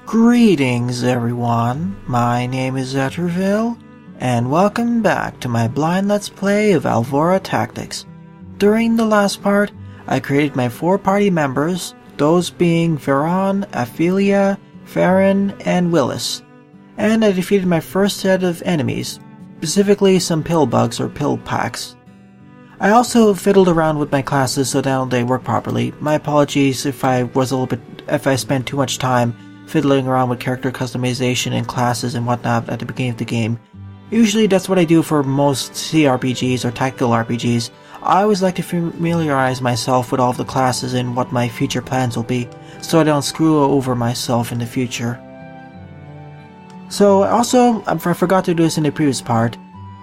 Greetings everyone, my name is Zetterville, and welcome back to my blind let's play of Alvora Tactics. During the last part, I created my 4 party members, those being Veron, Ophelia, Farron, and Willis, and I defeated my first set of enemies, specifically some pill bugs or pill packs. I also fiddled around with my classes so now they work properly. My apologies if I spent too much time fiddling around with character customization and classes and whatnot at the beginning of the game. Usually that's what I do for most CRPGs or tactical RPGs. I always like to familiarize myself with all of the classes and what my future plans will be, so I don't screw over myself in the future. So also, I forgot to do this in the previous part,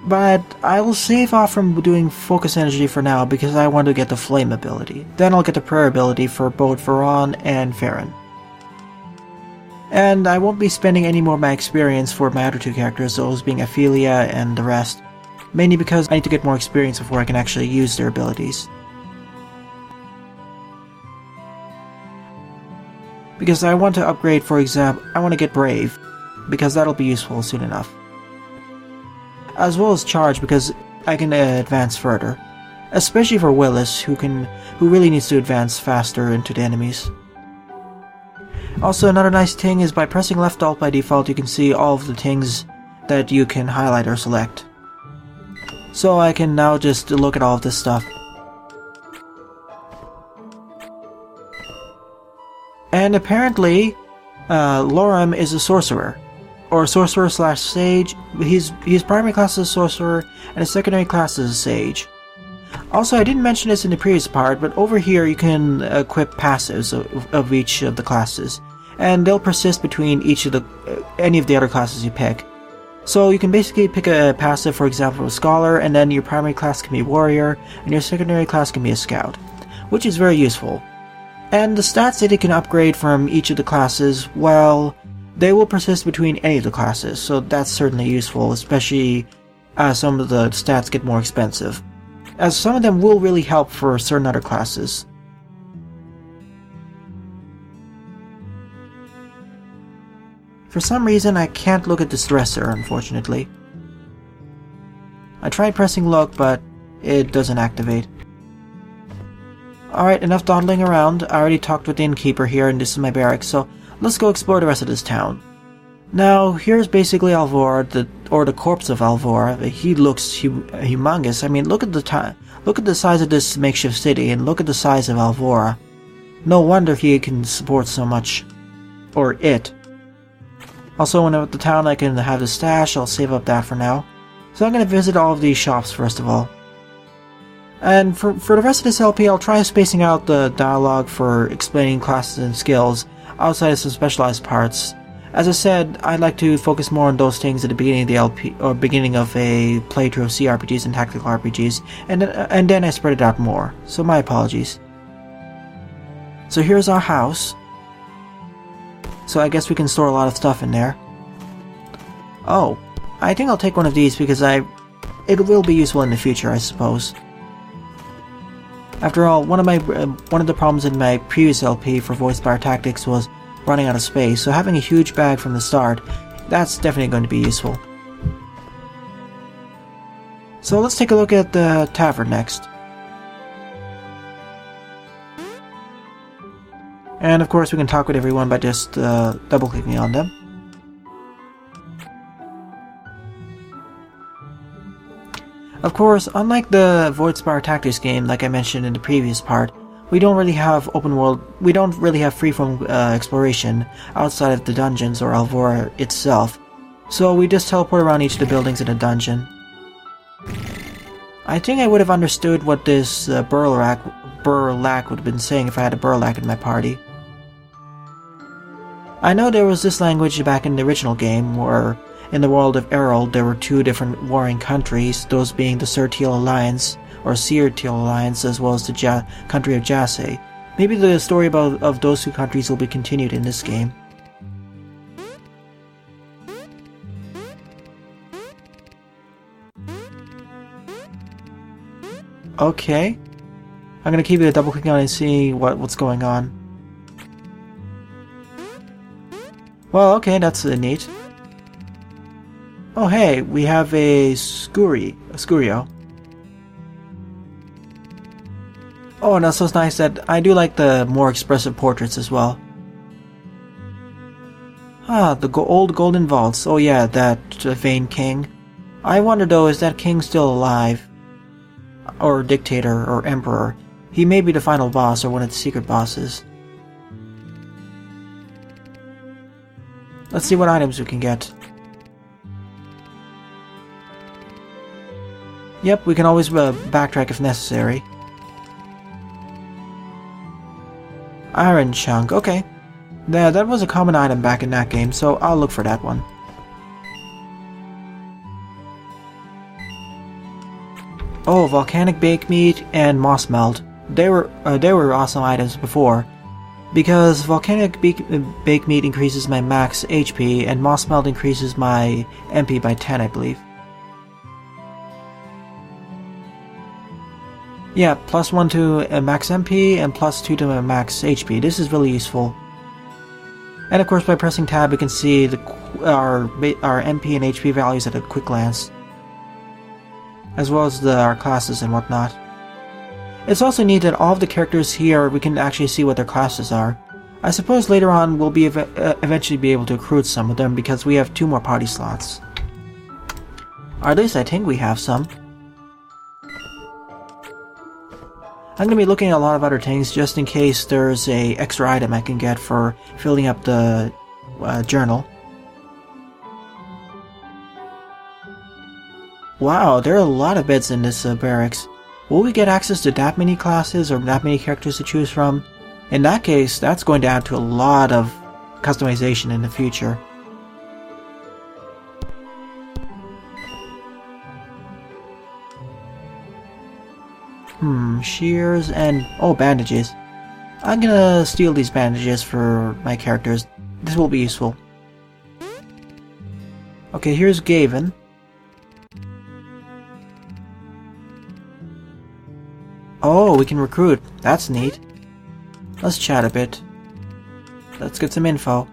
but I will save off from doing focus energy for now because I want to get the flame ability. Then I'll get the prayer ability for both Veron and Farron. And I won't be spending any more of my experience for my other 2 characters, those being Ophelia and the rest, mainly because I need to get more experience before I can actually use their abilities. Because I want to upgrade, for example, I want to get Brave, because that'll be useful soon enough. As well as Charge, because I can advance further. Especially for Willis, who really needs to advance faster into the enemies. Also, another nice thing is by pressing left alt by default, you can see all of the things that you can highlight or select. So I can now just look at all of this stuff. And apparently, Lorem is a sorcerer, or sorcerer/sage. His primary class is sorcerer, and his secondary class is a sage. Also, I didn't mention this in the previous part, but over here you can equip passives of each of the classes, and they'll persist between any of the other classes you pick. So you can basically pick a passive, for example, a scholar, and then your primary class can be warrior, and your secondary class can be a scout, which is very useful. And the stats that you can upgrade from each of the classes, well, they will persist between any of the classes, so that's certainly useful, especially as some of the stats get more expensive, as some of them will really help for certain other classes. For some reason I can't look at this dresser, unfortunately. I tried pressing look, but it doesn't activate. Alright, enough dawdling around. I already talked with the innkeeper here and this is my barracks, so let's go explore the rest of this town. Now, here's basically Alvora, or the corpse of Alvora. He looks humongous. I mean, look at the size of this makeshift city, and look at the size of Alvora. No wonder he can support so much. Or it. Also, when I'm at the town, I can have the stash. I'll save up that for now. So I'm going to visit all of these shops first of all. And for the rest of this LP, I'll try spacing out the dialogue for explaining classes and skills outside of some specialized parts. As I said, I'd like to focus more on those things at the beginning of the LP, or beginning of a playthrough of CRPGs and tactical RPGs, and then I spread it out more, so my apologies. So here's our house. So I guess we can store a lot of stuff in there. Oh, I think I'll take one of these because it will be useful in the future, I suppose. After all, one of the problems in my previous LP for Voice Bar Tactics was running out of space, so having a huge bag from the start, that's definitely going to be useful. So let's take a look at the tavern next. And of course we can talk with everyone by just double-clicking on them. Of course, unlike the Void Spire Tactics game, like I mentioned in the previous part, we don't really have freeform exploration outside of the dungeons or Alvora itself, so we just teleport around each of the buildings in a dungeon. I think I would have understood what this Burlack would have been saying if I had a Burlack in my party. I know there was this language back in the original game, where in the world of Errol there were 2 different warring countries, those being the Surteal Alliance, or Seerteal Alliance, as well as the country of Jasse. Maybe the story of those 2 countries will be continued in this game. Okay. I'm gonna keep it a double clicking on and see what's going on. Well, okay, that's neat. Oh, hey, we have a Scurio. Oh, and also it's nice that I do like the more expressive portraits as well. Ah, the old golden vaults. Oh yeah, that vain king. I wonder though, is that king still alive? Or dictator, or emperor? He may be the final boss or one of the secret bosses. Let's see what items we can get. Yep, we can always backtrack if necessary. Iron chunk, okay. That was a common item back in that game, so I'll look for that one. Oh, volcanic baked meat and moss melt. They were awesome items before, because volcanic baked meat increases my max HP and moss melt increases my MP by 10, I believe. Yeah, plus 1 to max MP and plus 2 to my max HP. This is really useful. And of course, by pressing tab, we can see our MP and HP values at a quick glance, as well as our classes and whatnot. It's also neat that all of the characters here, we can actually see what their classes are. I suppose later on we'll be eventually be able to recruit some of them because we have 2 more party slots. Or at least I think we have some. I'm going to be looking at a lot of other things just in case there's a extra item I can get for filling up the journal. Wow, there are a lot of beds in this barracks. Will we get access to that many classes or that many characters to choose from? In that case, that's going to add to a lot of customization in the future. Shears and... oh, bandages. I'm gonna steal these bandages for my characters. This will be useful. Okay, here's Gavin. Oh, we can recruit. That's neat. Let's chat a bit. Let's get some info.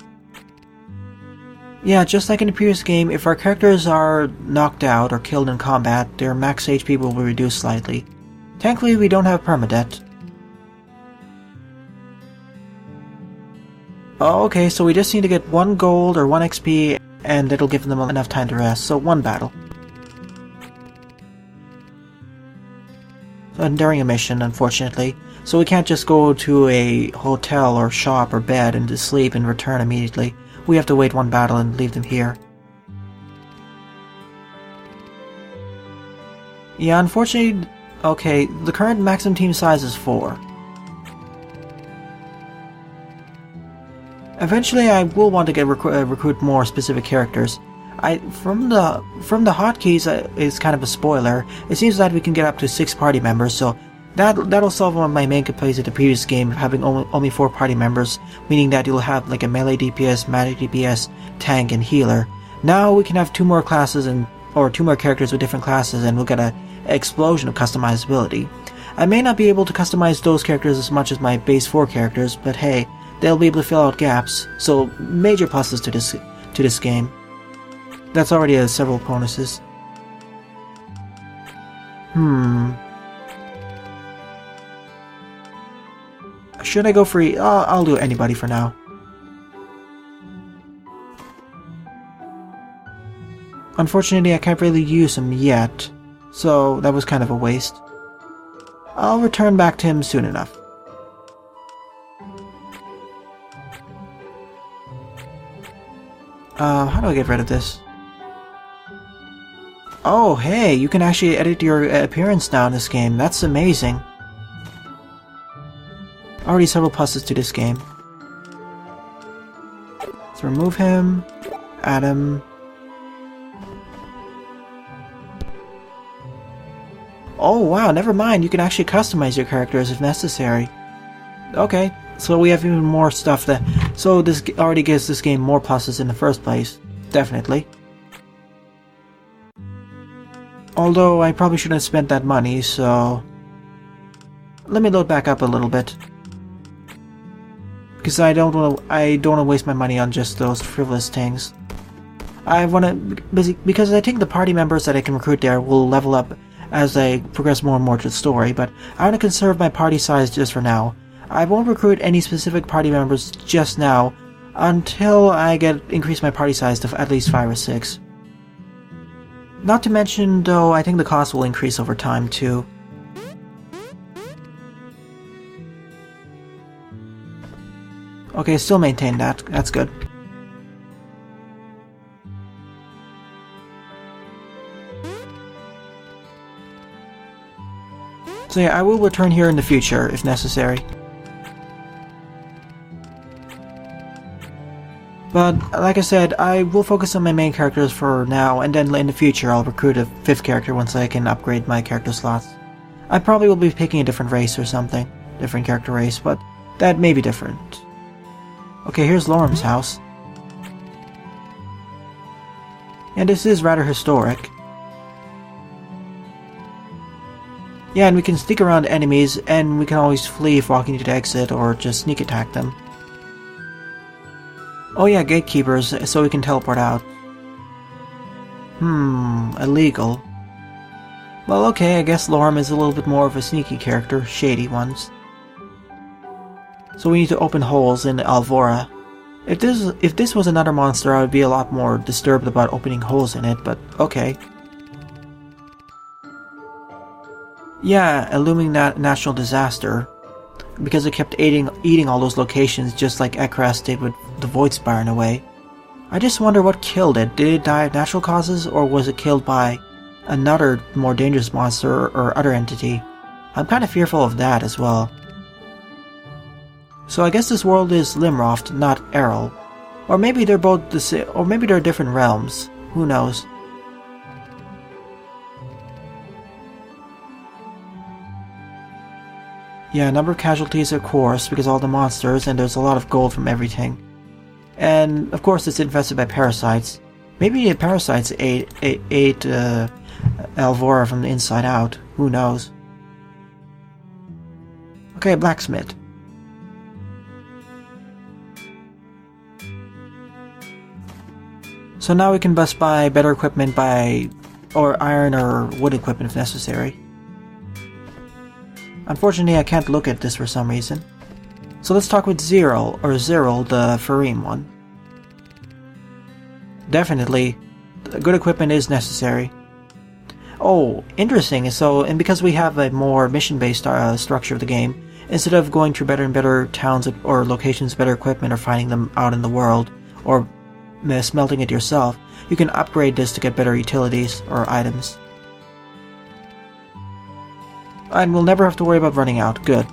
Yeah, just like in the previous game, if our characters are knocked out or killed in combat, their max HP will be reduced slightly. Thankfully, we don't have permadeath. Oh, okay, so we just need to get 1 gold or 1 XP, and it'll give them enough time to rest, so 1 battle. And during a mission, unfortunately, so we can't just go to a hotel or shop or bed and just sleep and return immediately. We have to wait 1 battle and leave them here. Yeah, unfortunately... okay, the current maximum team size is 4. Eventually, I will want to get recruit more specific characters. From the hotkeys, is kind of a spoiler. It seems that we can get up to 6 party members, so that'll solve one of my main complaints of the previous game, having only 4 party members, meaning that you'll have like a melee DPS, magic DPS, tank, and healer. Now we can have 2 more classes or 2 more characters with different classes, and we'll get an explosion of customizability. I may not be able to customize those characters as much as my base 4 characters, but hey, they'll be able to fill out gaps, so major pluses to this game. That's already several bonuses. Should I go free? I'll do anybody for now. Unfortunately, I can't really use him yet, so that was kind of a waste. I'll return back to him soon enough. How do I get rid of this? Oh, hey, you can actually edit your appearance now in this game. That's amazing. Already several pluses to this game. Let's remove him, add him. Oh wow, never mind, you can actually customize your characters if necessary. Okay, so we have even more stuff so this already gives this game more pluses in the first place. Definitely. Although I probably shouldn't have spent that money, so... let me load back up a little bit. because I don't want to waste my money on just those frivolous things. I want to, because I think the party members that I can recruit there will level up as I progress more and more to the story, but I want to conserve my party size just for now. I won't recruit any specific party members just now until I increase my party size to at least 5 or 6. Not to mention, though, I think the cost will increase over time too. Okay, still maintain that. That's good. So yeah, I will return here in the future if necessary. But like I said, I will focus on my main characters for now, and then in the future I'll recruit a 5th character once I can upgrade my character slots. I probably will be picking a different race or something. Different character race, but that may be different. Okay, here's Lorm's house. And this is rather historic. Yeah, and we can sneak around enemies, and we can always flee if walking to the exit, or just sneak attack them. Oh yeah, gatekeepers, so we can teleport out. Illegal. Well, okay, I guess Lorm is a little bit more of a sneaky character, shady ones. So we need to open holes in Alvora. If this was another monster, I would be a lot more disturbed about opening holes in it, but okay. Yeah, a looming national disaster. Because it kept eating all those locations just like Ekras did with the Void Spire in a way. I just wonder what killed it. Did it die of natural causes, or was it killed by another more dangerous monster or other entity? I'm kind of fearful of that as well. So I guess this world is Limroft, not Errol. Or maybe they're both the same, or maybe they're different realms. Who knows? Yeah, number of casualties of course, because all the monsters, and there's a lot of gold from everything. And of course it's infested by parasites. Maybe the parasites ate Alvora from the inside out. Who knows? Okay, blacksmith. So now we can bust buy better equipment or iron or wood equipment if necessary. Unfortunately, I can't look at this for some reason. So let's talk with Zyril, the Farim one. Definitely, good equipment is necessary. Oh, interesting. So, and because we have a more mission-based structure of the game, instead of going to better and better towns or locations, better equipment, or finding them out in the world, or smelting it yourself, you can upgrade this to get better utilities or items. And we'll never have to worry about running out. Good.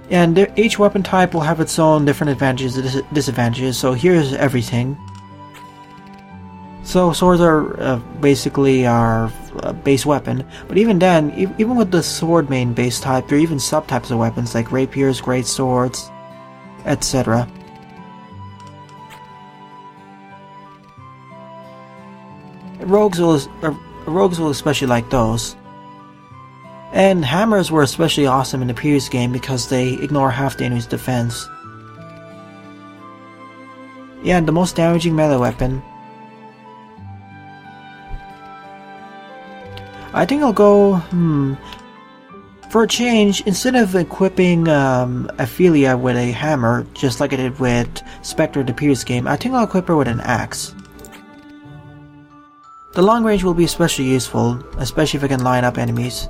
And each weapon type will have its own different advantages and disadvantages, so here's everything. So swords are basically our base weapon, but even then, even with the sword main base type, there are even subtypes of weapons like rapiers, great swords, etc. Rogues will especially like those. And hammers were especially awesome in the previous game because they ignore half the enemy's defense. Yeah, and the most damaging melee weapon. I think I'll go, for a change, instead of equipping Ophelia with a hammer, just like I did with Spectre in the previous game, I think I'll equip her with an axe. The long range will be especially useful, especially if I can line up enemies.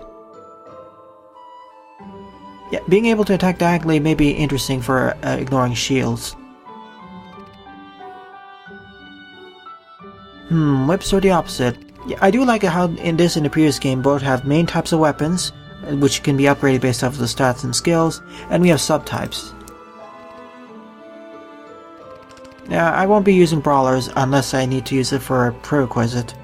Yeah, being able to attack diagonally may be interesting for ignoring shields. Whips are the opposite. Yeah, I do like how in the previous game both have main types of weapons, which can be upgraded based off of the stats and skills, and we have subtypes. Yeah, I won't be using brawlers unless I need to use it for a prerequisite.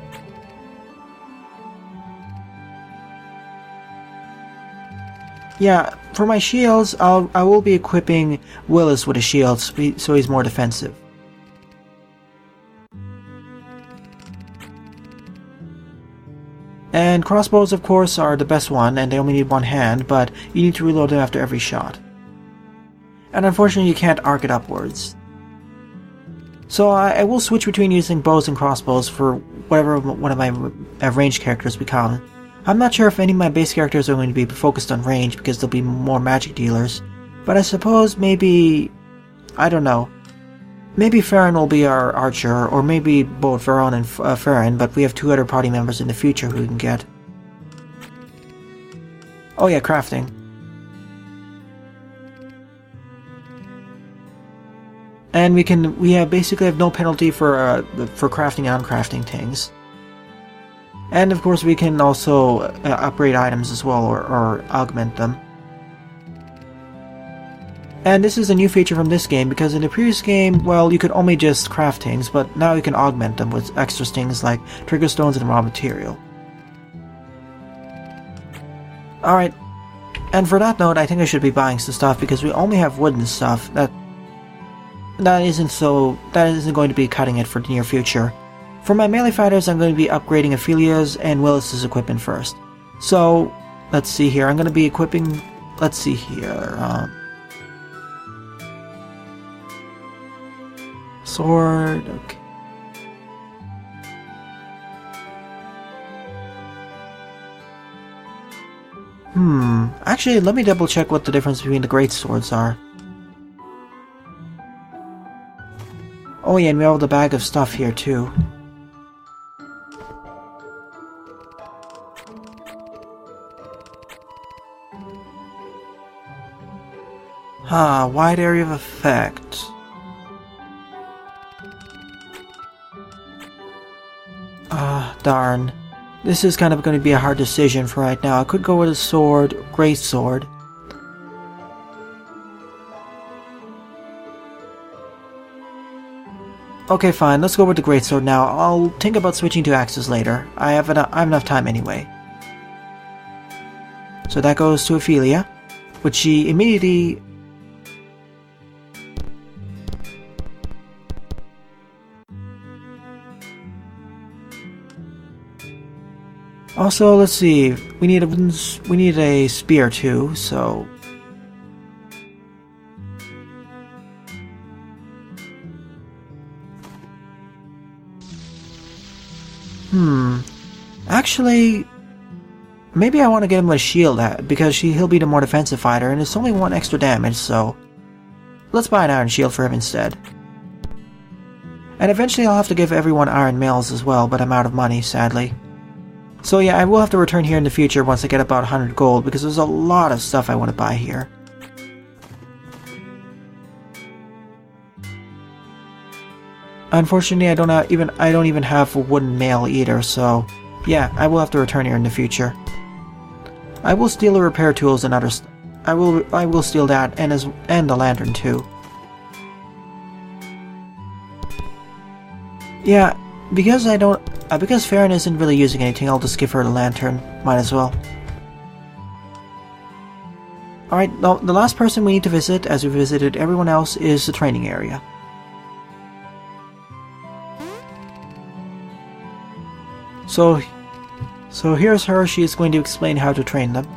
Yeah, for my shields, I will be equipping Willis with a shield so he's more defensive. And crossbows, of course, are the best one, and they only need one hand, but you need to reload them after every shot. and unfortunately you can't arc it upwards. So I will switch between using bows and crossbows for whatever one of my ranged characters become. I'm not sure if any of my base characters are going to be focused on range because they'll be more magic dealers, but I suppose maybe, I don't know, maybe Farron will be our archer, or maybe both Farron and Farron, but we have 2 other party members in the future who we can get. Oh yeah, crafting. And we basically have no penalty for crafting and uncrafting things. And of course we can also upgrade items as well, or augment them. And this is a new feature from this game, because in the previous game, well, you could only just craft things, but now you can augment them with extra things like trigger stones and raw material. Alright, and for that note, I think I should be buying some stuff, because we only have wooden stuff. That isn't going to be cutting it for the near future. For my melee fighters, I'm going to be upgrading Ophelia's and Willis's equipment first. So, let's see here, I'm going to be equipping, let's see here, sword, okay. Actually, let me double check what the difference between the great swords are. Oh yeah, and we have the bag of stuff here too. Wide area of effect. Darn. This is kind of going to be a hard decision for right now. I could go with a sword, great sword. Okay, fine, let's go with the greatsword now. I'll think about switching to axes later. I have enough time anyway. So that goes to Ophelia, which she immediately... Also, let's see, we need a spear too, so... Actually, maybe I want to get him a shield, because he'll be the more defensive fighter, and it's only 1 extra damage, so... Let's buy an iron shield for him instead. And eventually I'll have to give everyone iron mails as well, but I'm out of money, sadly. So yeah, I will have to return here in the future once I get about 100 gold, because there's a lot of stuff I want to buy here. Unfortunately, I don't even have a wooden mail either, so yeah, I will have to return here in the future. I will steal the repair tools and other I will steal that and the lantern too. Yeah, because Farron isn't really using anything, I'll just give her the lantern. Might as well. Alright, the last person we need to visit, as we visited everyone else, is the training area. So here's her. She is going to explain how to train them.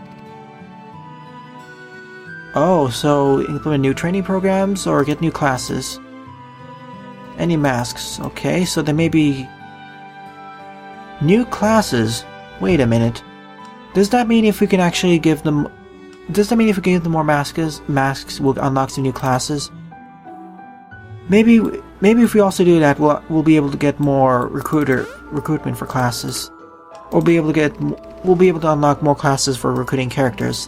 Oh, so implement new training programs or get new classes. Any masks. Okay, so there may be new classes. Wait a minute. Does that mean if we can actually give them... Does that mean if we give them more masks will unlock some new classes? Maybe if we also do that, we'll be able to get more recruitment for classes, or we'll be able to unlock more classes for recruiting characters.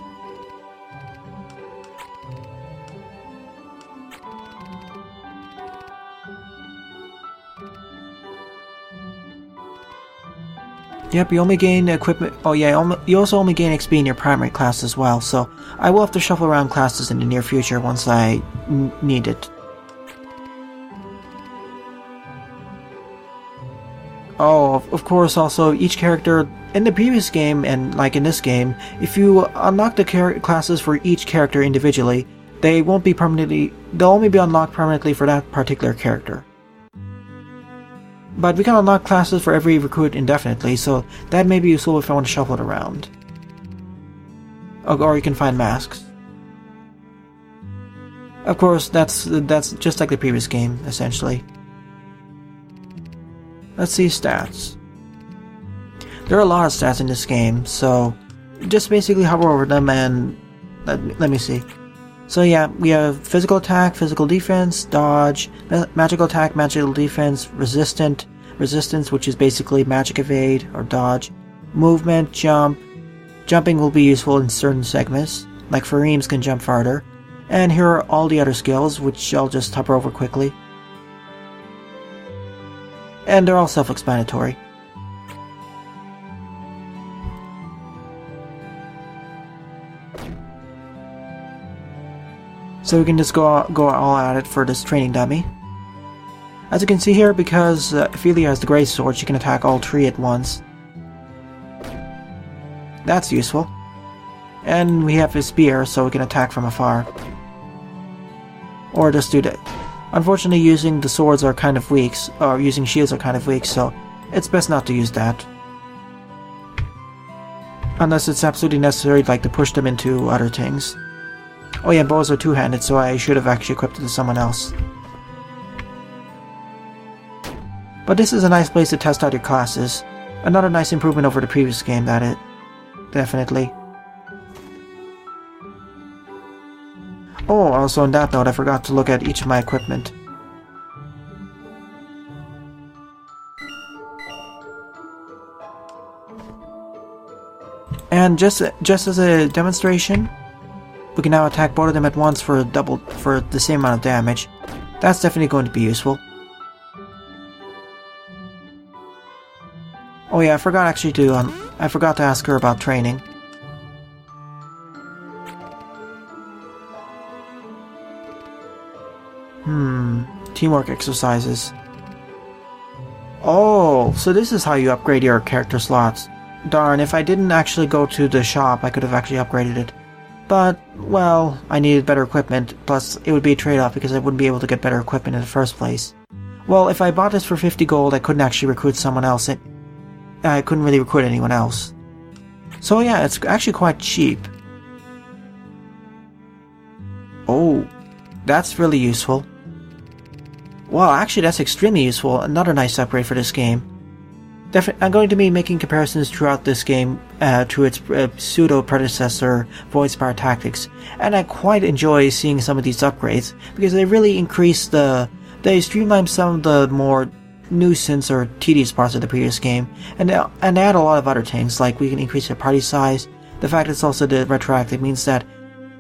Yep, you only gain equipment. Oh yeah, you also only gain XP in your primary class as well. So I will have to shuffle around classes in the near future once I need it. Oh, of course, also, each character in the previous game, and like in this game, if you unlock the classes for each character individually, they'll only be unlocked permanently for that particular character. But we can unlock classes for every recruit indefinitely, so that may be useful if I want to shuffle it around. Or you can find masks. Of course, that's just like the previous game, essentially. Let's see stats. There are a lot of stats in this game, so just basically hover over them and let me see. So yeah, we have physical attack, physical defense, dodge, magical attack, magical defense, resistance, which is basically magic evade or dodge, movement, jump. Jumping will be useful in certain segments, like Fareems can jump farther. And here are all the other skills, which I'll just hover over quickly. And they're all self-explanatory. So we can just go all at it for this training dummy. As you can see here, because Ophelia has the Grey Sword, she can attack all three at once. That's useful. And we have his spear, so we can attack from afar. Or just do that. Unfortunately, using the swords are kind of weak, or using shields are kind of weak, so it's best not to use that. Unless it's absolutely necessary, like to push them into other things. Oh yeah, bows are two-handed, so I should have actually equipped it to someone else. But this is a nice place to test out your classes. Another nice improvement over the previous game, that it. Definitely. Oh, also on that note, I forgot to look at each of my equipment. And just as a demonstration, we can now attack both of them at once for the same amount of damage. That's definitely going to be useful. Oh yeah, I forgot to ask her about training. Teamwork exercises. Oh, so this is how you upgrade your character slots. Darn, if I didn't actually go to the shop, I could have actually upgraded it. But, well, I needed better equipment, plus it would be a trade-off because I wouldn't be able to get better equipment in the first place. Well, if I bought this for 50 gold, I couldn't actually recruit someone else. I couldn't really recruit anyone else. So yeah, it's actually quite cheap. Oh, that's really useful. Well, actually that's extremely useful. Another nice upgrade for this game. I'm going to be making comparisons throughout this game to its pseudo-predecessor, Alvora Tactics, and I quite enjoy seeing some of these upgrades because they really increase they streamline some of the more nuisance or tedious parts of the previous game, and add a lot of other things, like we can increase the party size. The fact it's also retroactive means that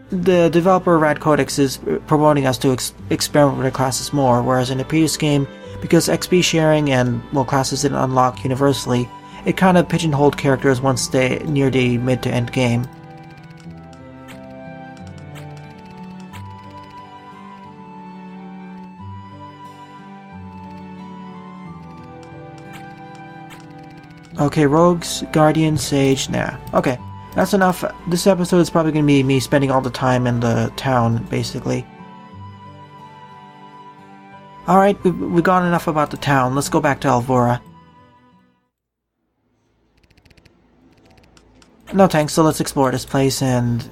the developer Rad Codex is promoting us to experiment with our classes more, whereas in the previous game, because XP sharing and, well, classes didn't unlock universally, it kind of pigeonholed characters once they near the mid to end game. Okay, rogues, guardian, sage, nah. Okay, that's enough. This episode is probably going to be me spending all the time in the town, basically. Alright, we've gone enough about the town. Let's go back to Alvora. No thanks, so let's explore this place and...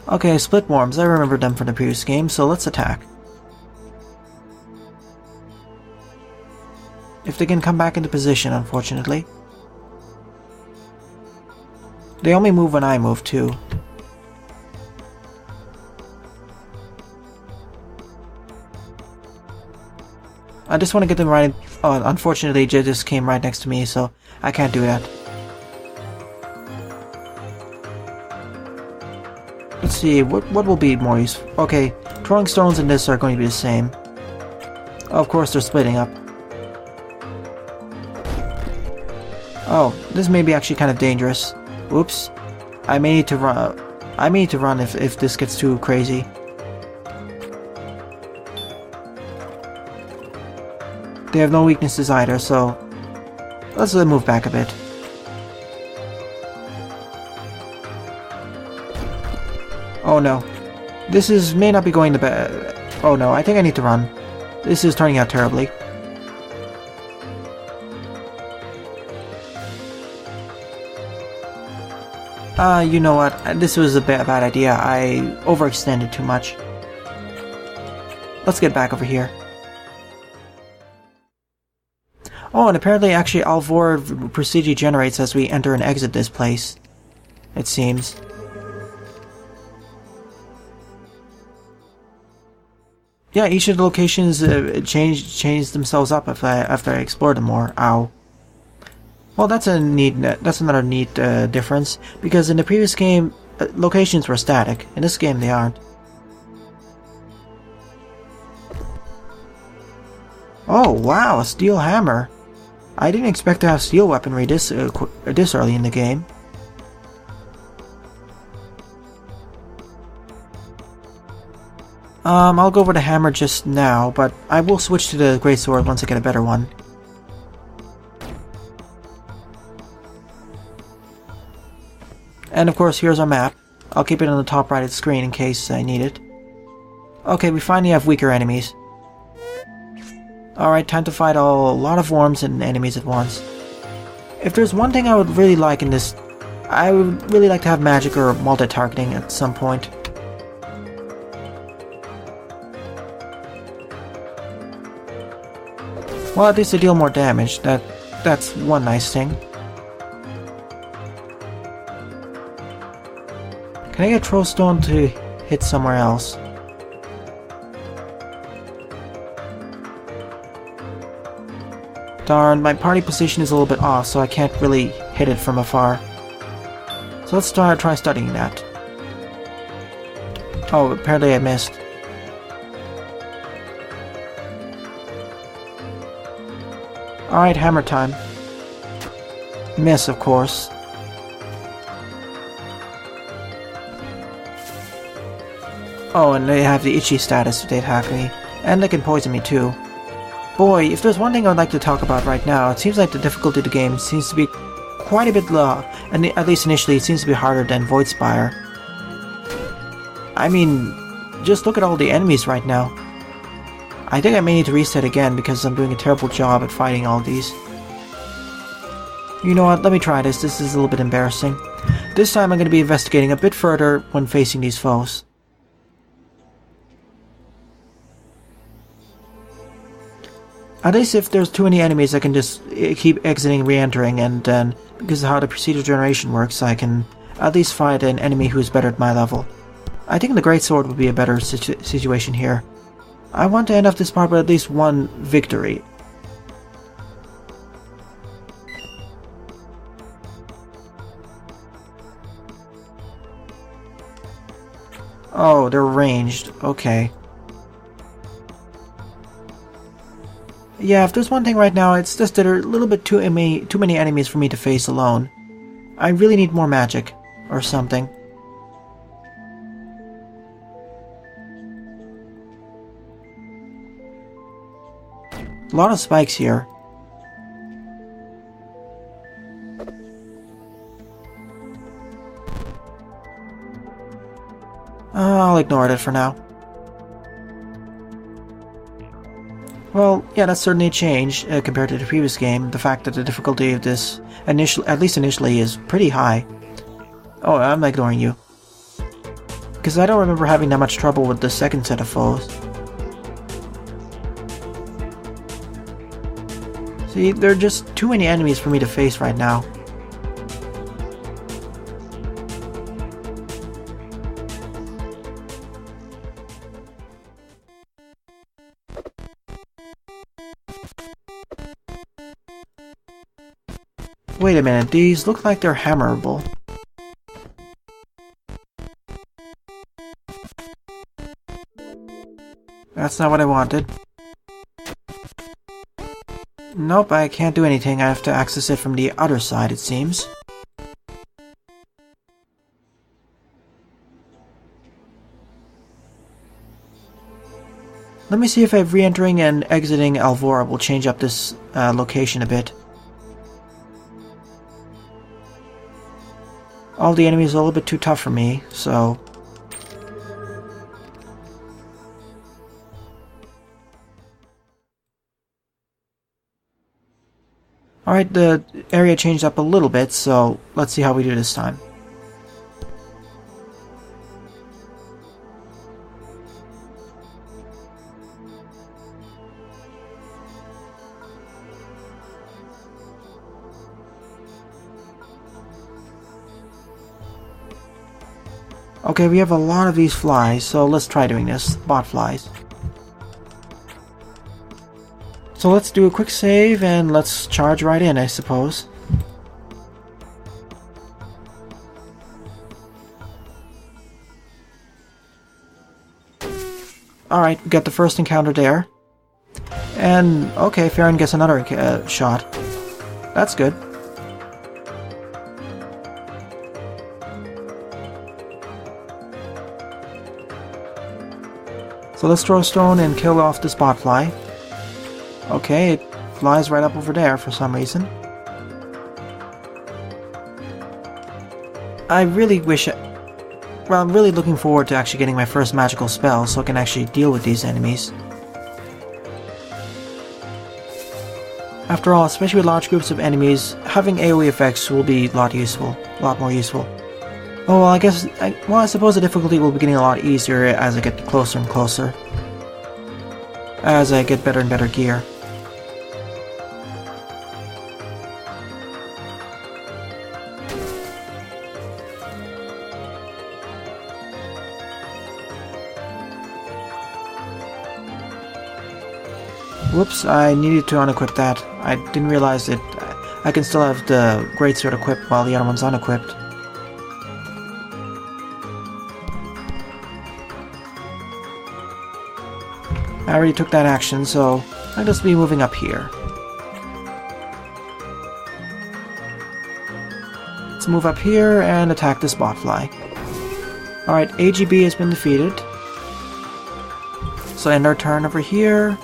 Okay, split worms. I remember them from the previous game, so let's attack. If they can come back into position, unfortunately. They only move when I move, too. I just want to get them right. Oh, unfortunately, they just came right next to me, so I can't do that. Let's see, what will be more useful? Okay, throwing stones and this are going to be the same. Of course, they're splitting up. Oh, this may be actually kind of dangerous. Oops. I may need to run. I may need to run if this gets too crazy. They have no weaknesses either, so let's move back a bit. Oh no. This may not be going to bed. Oh no, I think I need to run. This is turning out terribly. You know what? This was a bad idea. I overextended too much. Let's get back over here. Oh, and apparently actually Alvora procedure generates as we enter and exit this place. It seems. Yeah, each of the locations change themselves up after I explore them more. Ow. Well, that's another neat difference, because in the previous game, locations were static. In this game, they aren't. Oh, wow, a steel hammer. I didn't expect to have steel weaponry this early in the game. I'll go over the hammer just now, but I will switch to the great sword once I get a better one. And of course, here's our map. I'll keep it on the top right of the screen in case I need it. Okay, we finally have weaker enemies. Alright, time to fight a lot of worms and enemies at once. If there's one thing I would really like in this, I would really like to have magic or multi-targeting at some point. Well, at least they deal more damage. That's one nice thing. Can I get Throw Stone to hit somewhere else? Darn, my party position is a little bit off, so I can't really hit it from afar. So let's try studying that. Oh, apparently I missed. Alright, hammer time. Miss, of course. Oh, and they have the itchy status if they attack me. And they can poison me too. Boy, if there's one thing I'd like to talk about right now, it seems like the difficulty of the game seems to be quite a bit low, and at least initially it seems to be harder than Voidspire. I mean, just look at all the enemies right now. I think I may need to reset again because I'm doing a terrible job at fighting all these. You know what, let me try this. This is a little bit embarrassing. This time I'm going to be investigating a bit further when facing these foes. At least if there's too many enemies, I can just keep exiting and re-entering, and then, because of how the procedural generation works, I can at least fight an enemy who's better at my level. I think the Great Sword would be a better situation here. I want to end off this part with at least one victory. Oh, they're ranged. Okay. Yeah, if there's one thing right now, it's just that there are a little bit too many enemies for me to face alone. I really need more magic, or something. A lot of spikes here. I'll ignore it for now. Well, yeah, that's certainly a change compared to the previous game. The fact that the difficulty of this, at least initially, is pretty high. Oh, I'm ignoring you. Because I don't remember having that much trouble with the second set of foes. See, there are just too many enemies for me to face right now. Wait a minute, these look like they're hammerable. That's not what I wanted. Nope, I can't do anything. I have to access it from the other side, it seems. Let me see if re-entering and exiting Alvora will change up this location a bit. All the enemies are a little bit too tough for me, so... Alright, the area changed up a little bit, so let's see how we do this time. Okay, we have a lot of these flies, so let's try doing this. Bot flies. So let's do a quick save and let's charge right in, I suppose. Alright, we got the first encounter there. And, okay, Farron gets another shot. That's good. So let's throw a stone and kill off this bot fly. Okay, it flies right up over there for some reason. I really wish... Well, I'm really looking forward to actually getting my first magical spell so I can actually deal with these enemies. After all, especially with large groups of enemies, having AoE effects will be a lot more useful. Oh, well, I suppose the difficulty will be getting a lot easier as I get closer and closer. As I get better and better gear. Whoops, I needed to unequip that. I didn't realize that I can still have the greatsword equipped while the other one's unequipped. I already took that action, so I'll just be moving up here. Let's move up here and attack this botfly. Alright, AGB has been defeated. So end our turn over here.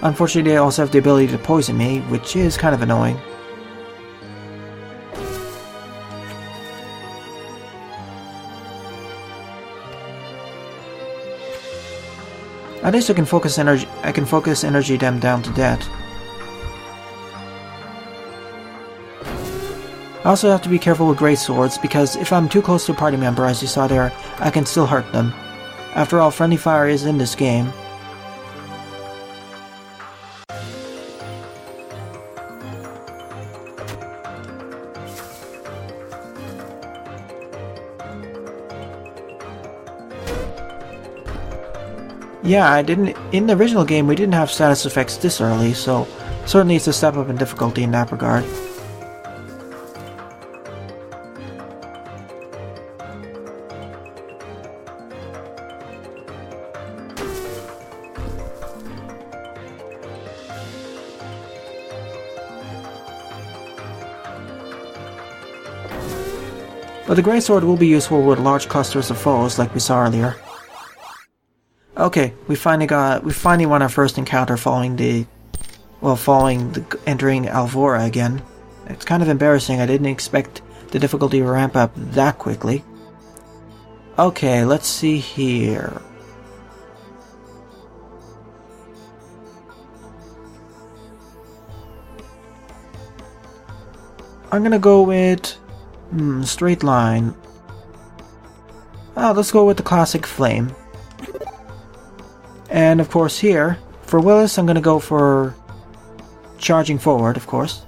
Unfortunately, they also have the ability to poison me, which is kind of annoying. At least I can focus energy them down to death. I also have to be careful with great swords because if I'm too close to a party member, as you saw there, I can still hurt them. After all, friendly fire is in this game. Yeah, in the original game we didn't have status effects this early, so certainly it's a step up in difficulty in that regard. But the greatsword will be useful with large clusters of foes like we saw earlier. Okay, we finally won our first encounter following the entering Alvora again. It's kind of embarrassing. I didn't expect the difficulty to ramp up that quickly. Okay, let's see here. I'm gonna go with straight line. Let's go with the classic flame. And of course here, for Willis, I'm going to go for charging forward, of course.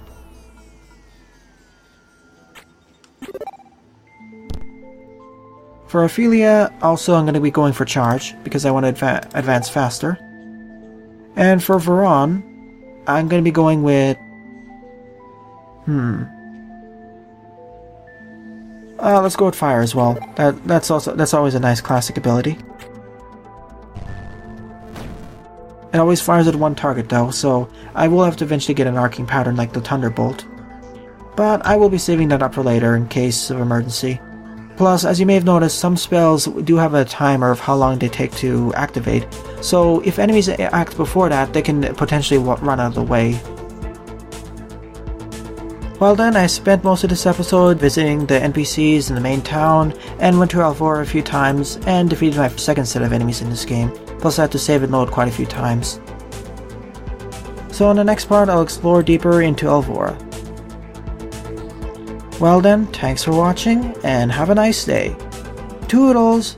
For Ophelia, also I'm going to be going for charge, because I want to advance faster. And for Veron, I'm going to be going with... let's go with fire as well. That's always a nice classic ability. It always fires at one target though, so I will have to eventually get an arcing pattern like the Thunderbolt. But I will be saving that up for later in case of emergency. Plus, as you may have noticed, some spells do have a timer of how long they take to activate, so if enemies act before that, they can potentially run out of the way. Well then, I spent most of this episode visiting the NPCs in the main town, and went to Alvora a few times, and defeated my second set of enemies in this game, plus I had to save and load quite a few times. So in the next part, I'll explore deeper into Alvora. Well then, thanks for watching, and have a nice day. Toodles!